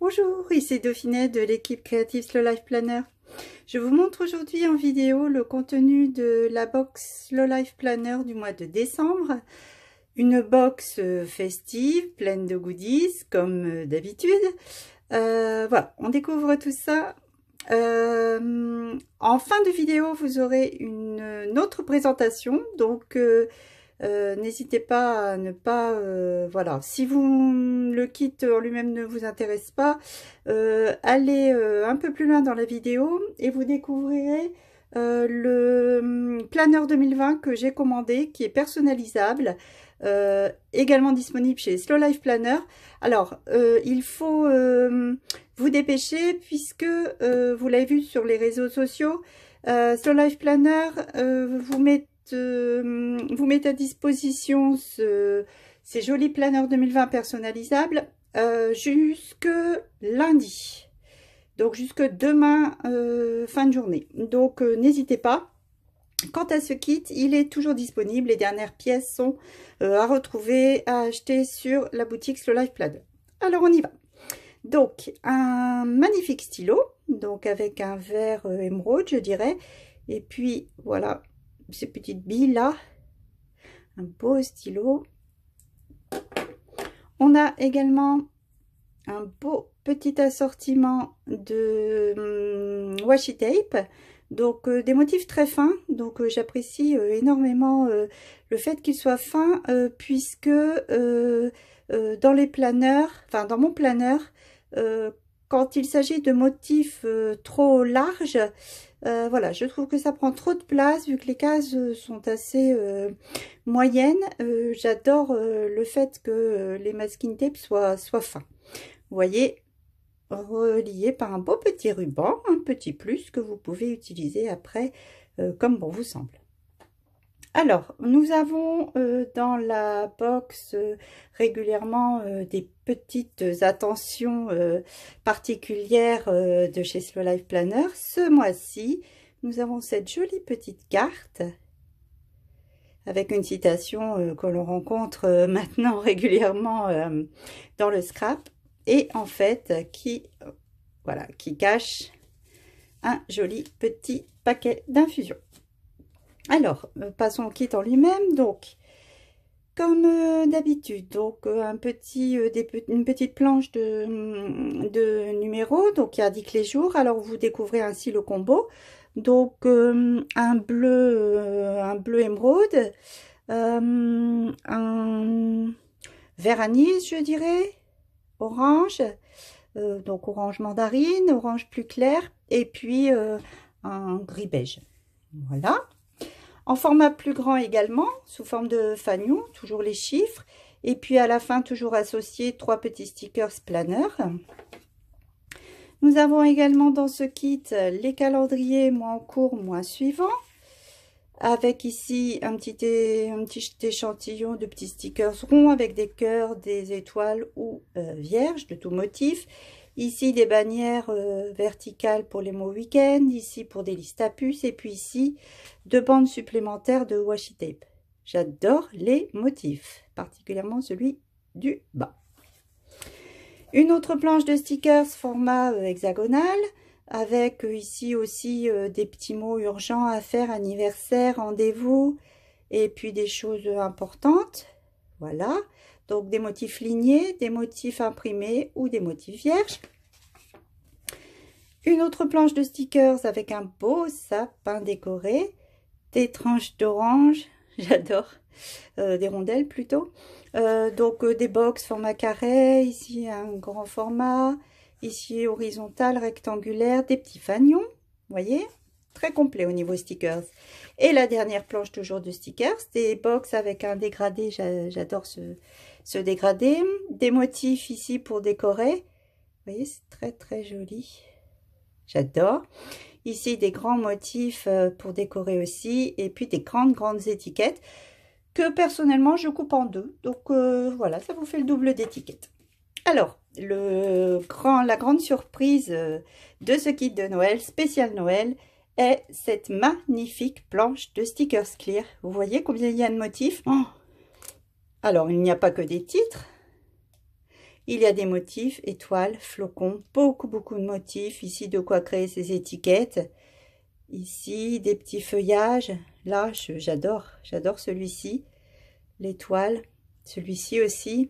Bonjour, ici Dauphiné de l'équipe Creative Slow Life Planner. Je vous montre aujourd'hui en vidéo le contenu de la box Slow Life Planner du mois de décembre. Une box festive, pleine de goodies, comme d'habitude. Voilà, on découvre tout ça. En fin de vidéo, vous aurez une autre présentation, donc n'hésitez pas à ne pas, voilà, si le kit en lui-même ne vous intéresse pas, allez un peu plus loin dans la vidéo et vous découvrirez le planeur 2020 que j'ai commandé, qui est personnalisable, également disponible chez Slow Life Planner. Alors, il faut vous dépêcher puisque vous l'avez vu sur les réseaux sociaux, Slow Life Planner vous met à disposition ces jolis planeurs 2020 personnalisables jusque lundi. Donc jusque demain fin de journée. Donc n'hésitez pas. Quant à ce kit, il est toujours disponible. Les dernières pièces sont à retrouver, à acheter sur la boutique Slow Life Planner. Alors on y va. Donc un magnifique stylo, donc avec un vert émeraude je dirais. Et puis voilà, ces petites billes là, un beau stylo. On a également un beau petit assortiment de washi tape, donc des motifs très fins. Donc j'apprécie énormément le fait qu'il soit fin, puisque dans les planeurs, enfin dans mon planeur, quand il s'agit de motifs trop larges, voilà, je trouve que ça prend trop de place vu que les cases sont assez moyennes. J'adore le fait que les masking tape soient fins. Vous voyez, relié par un beau petit ruban, un petit plus que vous pouvez utiliser après comme bon vous semble. Alors, nous avons dans la box régulièrement des petites attentions particulières de chez Slow Life Planner. Ce mois-ci, nous avons cette jolie petite carte avec une citation que l'on rencontre maintenant régulièrement dans le scrap et en fait voilà, qui cache un joli petit paquet d'infusion. Alors, passons au kit en lui-même. Donc, comme d'habitude, donc une petite planche de numéros, donc il indique les jours. Alors, vous découvrez ainsi le combo. Donc, un bleu émeraude, un vert anis, je dirais, orange, donc orange mandarine, orange plus clair, et puis un gris beige. Voilà. En format plus grand également, sous forme de fanion, toujours les chiffres. Et puis à la fin, toujours associé 3 petits stickers planner. Nous avons également dans ce kit les calendriers mois en cours, mois suivant. Avec ici un petit échantillon de petits stickers ronds avec des cœurs, des étoiles ou vierges de tout motif. Ici, des bannières verticales pour les mots week-end. Ici, pour des listes à puces. Et puis ici, 2 bandes supplémentaires de washi tape. J'adore les motifs, particulièrement celui du bas. Une autre planche de stickers format hexagonal. Avec ici aussi des petits mots urgents à faire, anniversaire, rendez-vous. Et puis des choses importantes. Voilà. Donc des motifs lignés, des motifs imprimés ou des motifs vierges. Une autre planche de stickers avec un beau sapin décoré. Des tranches d'orange, j'adore, des rondelles plutôt. Donc des box format carré, ici un grand format, ici horizontal, rectangulaire, des petits fanions, vous voyez, très complet au niveau stickers. Et la dernière planche toujours de stickers, des box avec un dégradé, j'adore ce dégradé, des motifs ici pour décorer, vous voyez, c'est très très joli, j'adore. Ici des grands motifs pour décorer aussi, et puis des grandes étiquettes que personnellement je coupe en deux, donc voilà, ça vous fait le double d'étiquettes. Alors, la grande surprise de ce kit de Noël, spécial Noël, est cette magnifique planche de stickers clear. Vous voyez combien il y a de motifs? Oh, alors, il n'y a pas que des titres. Il y a des motifs, étoiles, flocons, beaucoup de motifs. Ici, de quoi créer ces étiquettes. Ici, des petits feuillages. Là, j'adore celui-ci. L'étoile, celui-ci aussi.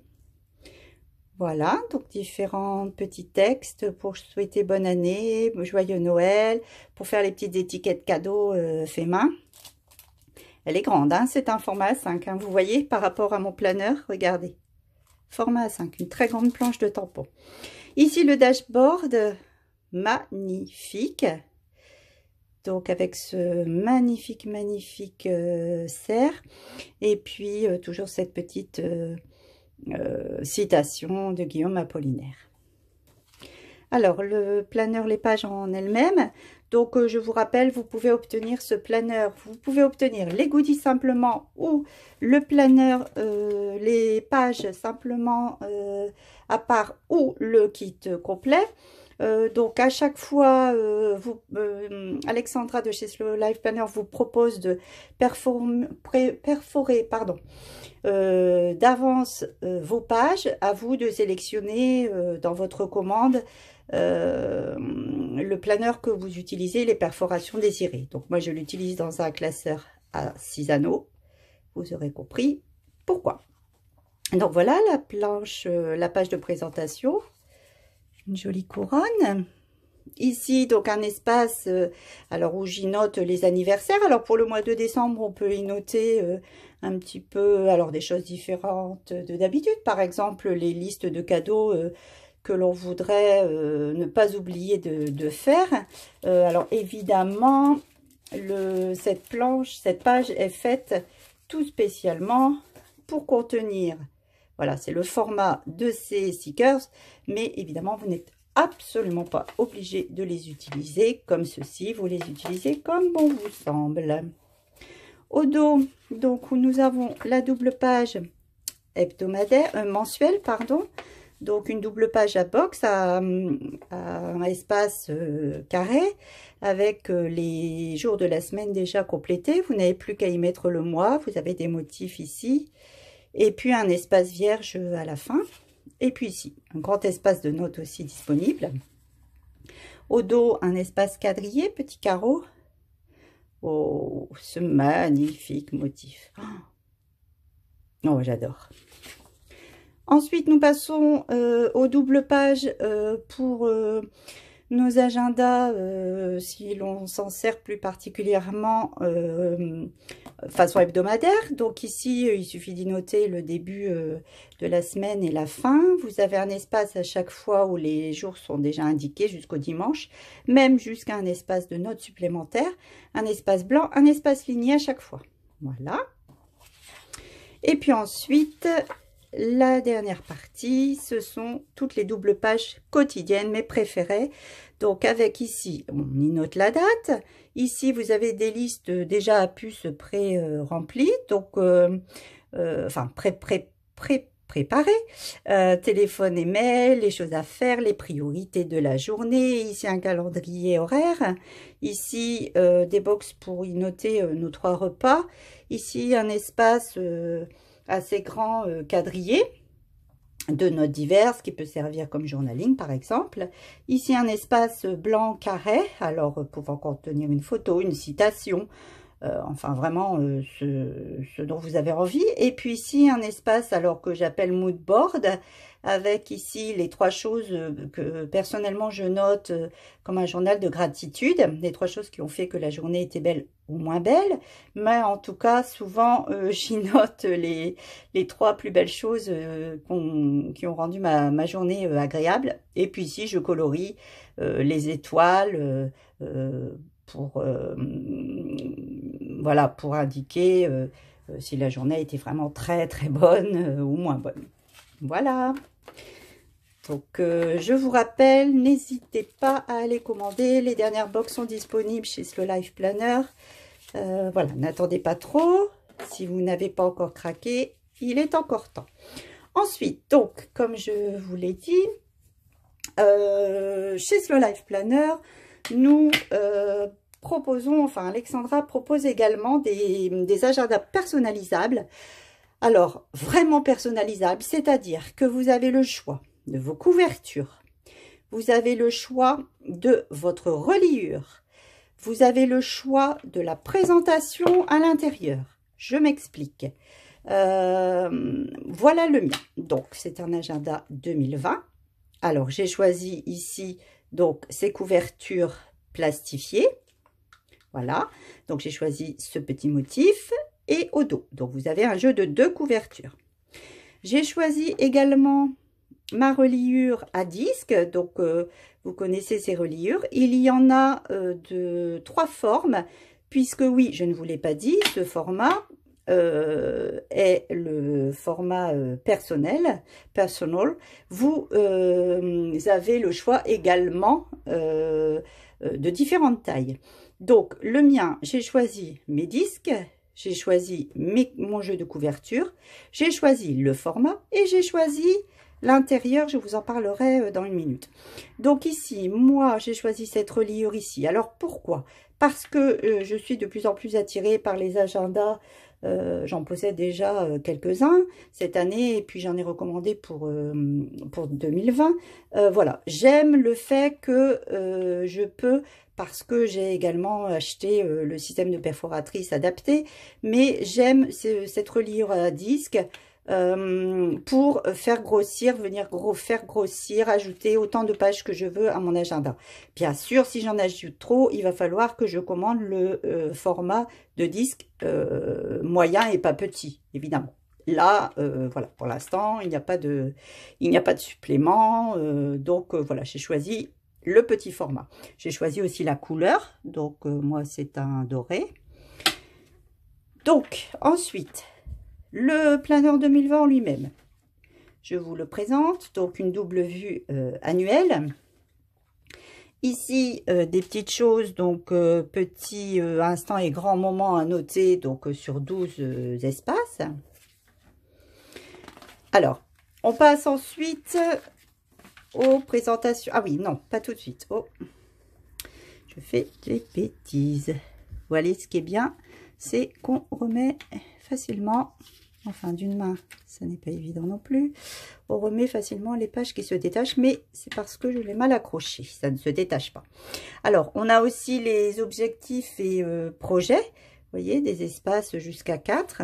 Voilà, donc différents petits textes pour souhaiter bonne année, joyeux Noël, pour faire les petites étiquettes cadeaux fait main. Elle est grande, hein, c'est un format A5, hein, vous voyez, par rapport à mon planeur, regardez. Format A5, une très grande planche de tampons. Ici, le dashboard, magnifique. Donc, avec ce magnifique cerf. Et puis, toujours cette petite citation de Guillaume Apollinaire. Alors, le planeur, les pages en elles-mêmes. Donc, je vous rappelle, vous pouvez obtenir ce planeur. Vous pouvez obtenir les goodies simplement ou le planeur, les pages simplement à part ou le kit complet. Donc, à chaque fois, Alexandra de chez Slow Life Planner vous propose de perforer d'avance vos pages. À vous de sélectionner dans votre commande le planeur que vous utilisez, les perforations désirées. Donc, moi, je l'utilise dans un classeur à 6 anneaux. Vous aurez compris pourquoi. Donc, voilà la planche, la page de présentation. Une jolie couronne. Ici, donc, un espace alors où j'y note les anniversaires. Alors, pour le mois de décembre, on peut y noter un petit peu, alors, des choses différentes de d'habitude. Par exemple, les listes de cadeaux que l'on voudrait ne pas oublier de faire. Alors, évidemment, cette page est faite tout spécialement pour contenir. Voilà, c'est le format de ces stickers, mais évidemment, vous n'êtes absolument pas obligé de les utiliser comme ceci. Vous les utilisez comme bon vous semble. Au dos, donc, où nous avons la double page hebdomadaire, mensuelle, pardon. Donc, une double page à box, à un espace carré, avec les jours de la semaine déjà complétés. Vous n'avez plus qu'à y mettre le mois. Vous avez des motifs ici. Et puis, un espace vierge à la fin. Et puis ici, un grand espace de notes aussi disponible. Au dos, un espace quadrillé, petit carreau. Oh, ce magnifique motif. Oh, j'adore. Ensuite, nous passons aux doubles pages pour nos agendas, si l'on s'en sert plus particulièrement façon hebdomadaire. Donc ici, il suffit d'y noter le début de la semaine et la fin. Vous avez un espace à chaque fois où les jours sont déjà indiqués jusqu'au dimanche, même jusqu'à un espace de notes supplémentaires, un espace blanc, un espace ligné à chaque fois. Voilà. Et puis ensuite, la dernière partie, ce sont toutes les doubles pages quotidiennes, mes préférées. Donc avec ici, on y note la date. Ici, vous avez des listes déjà à puce pré-remplies, donc enfin préparées. Téléphone et mail, les choses à faire, les priorités de la journée. Ici, un calendrier horaire. Ici, des box pour y noter nos 3 repas. Ici, un espace assez grand quadrillé de notes diverses qui peut servir comme journaling par exemple. Ici un espace blanc carré, alors pouvant contenir une photo, une citation, enfin vraiment ce dont vous avez envie. Et puis ici un espace alors que j'appelle mood board, avec ici les 3 choses que personnellement je note comme un journal de gratitude, les 3 choses qui ont fait que la journée était belle ou moins belle, mais en tout cas souvent j'y note les 3 plus belles choses qui ont rendu ma journée agréable. Et puis ici je colorie les étoiles voilà, pour indiquer si la journée était vraiment très bonne ou moins bonne. Voilà. Donc, je vous rappelle, n'hésitez pas à aller commander. Les dernières box sont disponibles chez Slow Life Planner. Voilà, n'attendez pas trop. Si vous n'avez pas encore craqué, il est encore temps. Ensuite, donc, comme je vous l'ai dit, chez Slow Life Planner, nous proposons, enfin Alexandra propose également des agendas personnalisables. Alors, vraiment personnalisables, c'est-à-dire que vous avez le choix de vos couvertures. Vous avez le choix de votre reliure. Vous avez le choix de la présentation à l'intérieur. Je m'explique. Voilà le mien. Donc, c'est un agenda 2020. Alors, j'ai choisi ici donc ces couvertures plastifiées. Voilà. Donc, j'ai choisi ce petit motif et au dos. Donc, vous avez un jeu de 2 couvertures. J'ai choisi également ma reliure à disque. Donc, vous connaissez ces reliures. Il y en a de 3 formes, puisque oui, je ne vous l'ai pas dit, ce format est le format personnel. Vous avez le choix également de différentes tailles. Donc, le mien, j'ai choisi mes disques, j'ai choisi mon jeu de couverture, j'ai choisi le format et j'ai choisi l'intérieur. Je vous en parlerai dans une minute. Donc ici, moi, j'ai choisi cette reliure ici. Alors, pourquoi? Parce que je suis de plus en plus attirée par les agendas. J'en possède déjà quelques-uns cette année et puis j'en ai recommandé pour 2020. Voilà, j'aime le fait que je peux, parce que j'ai également acheté le système de perforatrice adapté, mais j'aime cette reliure à disque pour faire grossir, faire grossir, ajouter autant de pages que je veux à mon agenda. Bien sûr, si j'en ajoute trop, il va falloir que je commande le format de disque moyen et pas petit, évidemment. Là, voilà, pour l'instant, il n'y a pas de supplément. Donc, voilà, j'ai choisi le petit format. J'ai choisi aussi la couleur. Donc, moi, c'est un doré. Donc, ensuite, le planeur 2020 en lui-même, je vous le présente. Donc, une double vue annuelle. Ici, des petites choses, donc petits instants et grands moments à noter, donc sur 12 espaces. Alors, on passe ensuite aux présentations. Ah oui, non, pas tout de suite. Oh, je fais des bêtises. Voilà, ce qui est bien, c'est qu'on remet facilement, enfin d'une main, ça n'est pas évident non plus, on remet facilement les pages qui se détachent, mais c'est parce que je l'ai mal accroché, ça ne se détache pas. Alors, on a aussi les objectifs et projets, vous voyez, des espaces jusqu'à 4.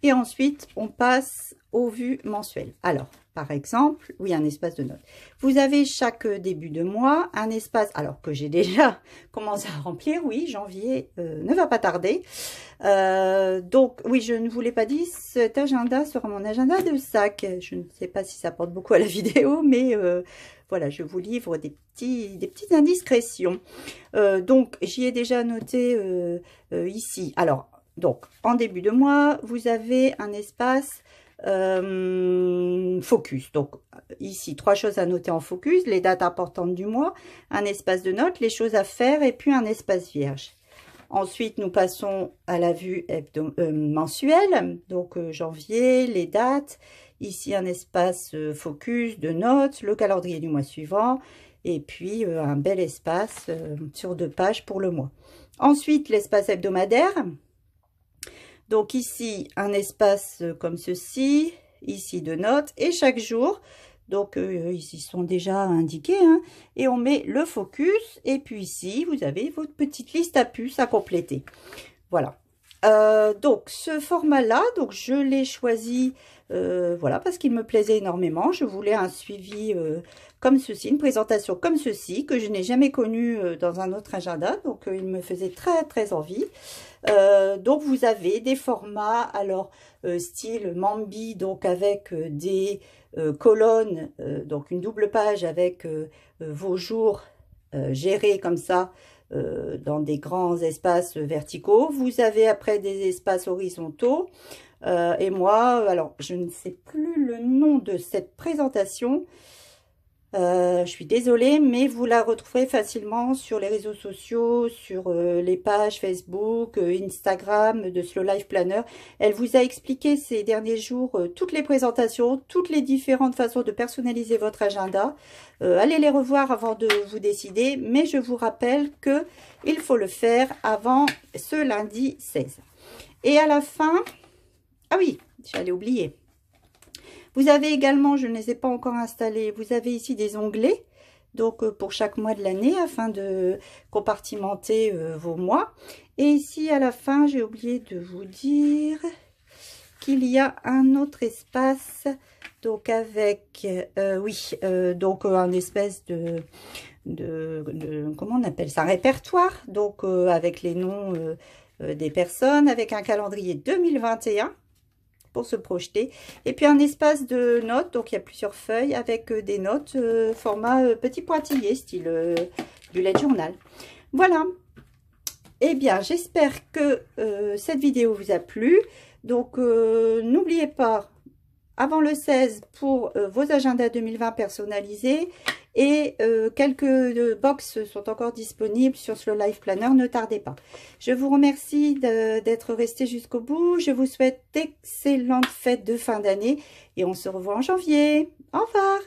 Et ensuite, on passe aux vues mensuelles. Alors, par exemple, oui, un espace de notes. Vous avez chaque début de mois un espace, alors que j'ai déjà commencé à remplir, oui, janvier ne va pas tarder. Donc, oui, je ne vous l'ai pas dit, cet agenda sera mon agenda de sac. Je ne sais pas si ça porte beaucoup à la vidéo, mais voilà, je vous livre des petites indiscrétions. Donc, j'y ai déjà noté ici. Alors, donc, en début de mois, vous avez un espace focus. Donc, ici, 3 choses à noter en focus, les dates importantes du mois, un espace de notes, les choses à faire et puis un espace vierge. Ensuite, nous passons à la vue mensuelle, donc janvier, les dates. Ici, un espace focus de notes, le calendrier du mois suivant et puis un bel espace sur 2 pages pour le mois. Ensuite, l'espace hebdomadaire. Donc ici, un espace comme ceci, ici de notes, et chaque jour, donc ils sont déjà indiqués, hein, et on met le focus, et puis ici, vous avez votre petite liste à puces à compléter. Voilà. Donc ce format-là, donc je l'ai choisi, voilà, parce qu'il me plaisait énormément. Je voulais un suivi comme ceci, une présentation comme ceci, que je n'ai jamais connue dans un autre agenda, donc il me faisait très très envie. Donc vous avez des formats, alors style Mambi, donc avec des colonnes, donc une double page avec vos jours gérés comme ça, dans des grands espaces verticaux. Vous avez après des espaces horizontaux. Et moi, alors je ne sais plus le nom de cette présentation. Je suis désolée, mais vous la retrouverez facilement sur les réseaux sociaux, sur les pages Facebook, Instagram de Slow Life Planner. Elle vous a expliqué ces derniers jours toutes les présentations, toutes les différentes façons de personnaliser votre agenda. Allez les revoir avant de vous décider, mais je vous rappelle que il faut le faire avant ce lundi 16. Et à la fin, ah oui, j'allais oublier. Vous avez également, je ne les ai pas encore installés, vous avez ici des onglets. Donc, pour chaque mois de l'année, afin de compartimenter vos mois. Et ici, à la fin, j'ai oublié de vous dire qu'il y a un autre espace. Donc, avec, donc un espèce de comment on appelle ça, répertoire. Donc, avec les noms des personnes, avec un calendrier 2021. Pour se projeter, et puis un espace de notes, donc il y a plusieurs feuilles avec des notes format petit pointillé, style bullet journal. Voilà, et bien j'espère que cette vidéo vous a plu. Donc n'oubliez pas, avant le 16 pour vos agendas 2020 personnalisés, et quelques box sont encore disponibles sur ce Life Planner, ne tardez pas. Je vous remercie d'être resté jusqu'au bout. Je vous souhaite d'excellentes fêtes de fin d'année et on se revoit en janvier. Au revoir!